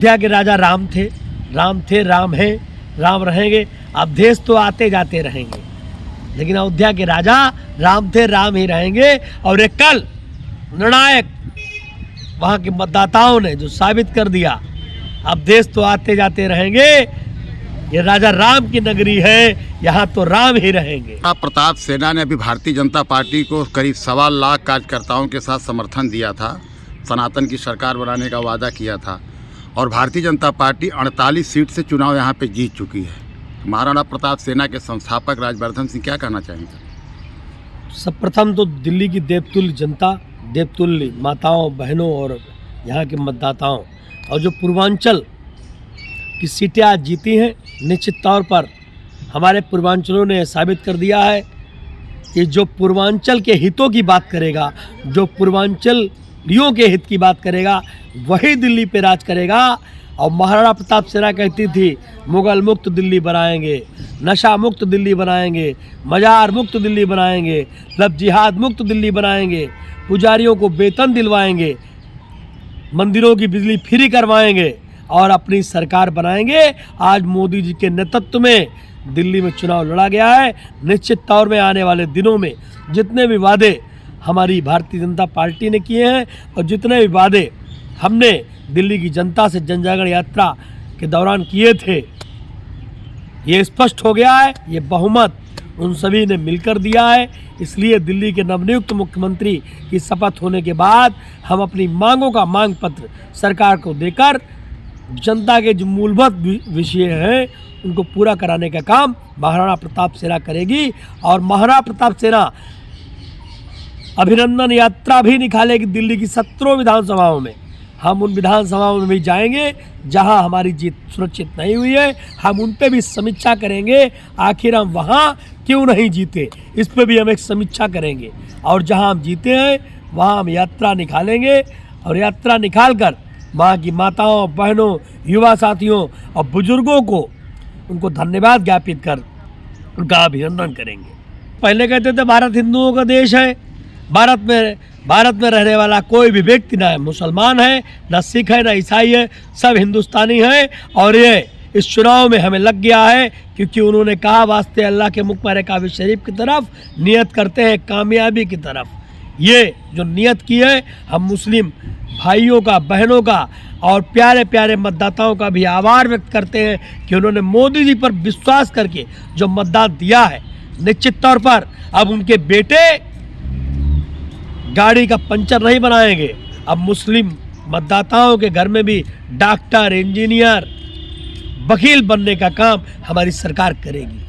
अयोध्या के राजा राम थे, राम हैं, राम रहेंगे। अब देश तो आते जाते रहेंगे, लेकिन अयोध्या के राजा राम थे, राम ही रहेंगे। और एक कल निर्णायक वहाँ के मतदाताओं ने जो साबित कर दिया, अब देश तो आते जाते रहेंगे, ये राजा राम की नगरी है, यहाँ तो राम ही रहेंगे। प्रताप सेना ने अभी भारतीय जनता पार्टी को करीब 1.25 लाख कार्यकर्ताओं के साथ समर्थन दिया था, सनातन की सरकार बनाने का वादा किया था और भारतीय जनता पार्टी 48 सीट से चुनाव यहाँ पे जीत चुकी है। महाराणा प्रताप सेना के संस्थापक राजवर्धन सिंह क्या कहना चाहेंगे? सर्वप्रथम तो दिल्ली की देवतुल्य जनता, देवतुल्य माताओं बहनों और यहाँ के मतदाताओं और जो पूर्वांचल की सीटें आज जीती हैं, निश्चित तौर पर हमारे पूर्वांचलों ने साबित कर दिया है कि जो पूर्वांचल के हितों की बात करेगा, जो पूर्वांचलियों के हित की बात करेगा, वही दिल्ली पे राज करेगा। और महाराणा प्रताप सेना कहती थी मुगल मुक्त दिल्ली बनाएंगे, नशा मुक्त दिल्ली बनाएंगे, मजार मुक्त दिल्ली बनाएंगे, लब जिहाद मुक्त दिल्ली बनाएंगे, पुजारियों को वेतन दिलवाएंगे, मंदिरों की बिजली फ्री करवाएंगे और अपनी सरकार बनाएंगे। आज मोदी जी के नेतृत्व में दिल्ली में चुनाव लड़ा गया है। निश्चित तौर में आने वाले दिनों में जितने भी वादे हमारी भारतीय जनता पार्टी ने किए हैं और जितने भी वादे हमने दिल्ली की जनता से जनजागरण यात्रा के दौरान किए थे, ये स्पष्ट हो गया है। ये बहुमत उन सभी ने मिलकर दिया है। इसलिए दिल्ली के नवनियुक्त मुख्यमंत्री की शपथ होने के बाद हम अपनी मांगों का मांग पत्र सरकार को देकर जनता के जो मूलभूत विषय हैं उनको पूरा कराने का काम महाराणा प्रताप सेना करेगी। और महाराणा प्रताप सेना अभिनंदन यात्रा भी निकालेगी दिल्ली की 17 विधानसभाओं में। हम उन विधानसभाओं में भी जाएंगे जहां हमारी जीत सुनिश्चित नहीं हुई है, हम उन पे भी समीक्षा करेंगे, आखिर हम वहां क्यों नहीं जीते, इस पे भी हम एक समीक्षा करेंगे। और जहां हम जीते हैं वहां हम यात्रा निकालेंगे और यात्रा निकाल कर वहाँ की माताओं बहनों युवा साथियों और बुजुर्गों को उनको धन्यवाद ज्ञापित कर उनका अभिनंदन करेंगे। पहले कहते थे भारत हिंदुओं का देश है, भारत में रहने वाला कोई भी व्यक्ति ना मुसलमान है, ना सिख है, ना ईसाई है, सब हिंदुस्तानी है। और ये इस चुनाव में हमें लग गया है क्योंकि उन्होंने कहा वास्ते अल्लाह के मुख पर काबे शरीफ की तरफ नियत करते हैं कामयाबी की तरफ। ये जो नियत की है, हम मुस्लिम भाइयों का, बहनों का और प्यारे प्यारे मतदाताओं का भी आभार व्यक्त करते हैं कि उन्होंने मोदी जी पर विश्वास करके जो मतदान दिया है। निश्चित तौर पर अब उनके बेटे गाड़ी का पंचर नहीं बनाएंगे, अब मुस्लिम मतदाताओं के घर में भी डॉक्टर, इंजीनियर, वकील बनने का काम हमारी सरकार करेगी।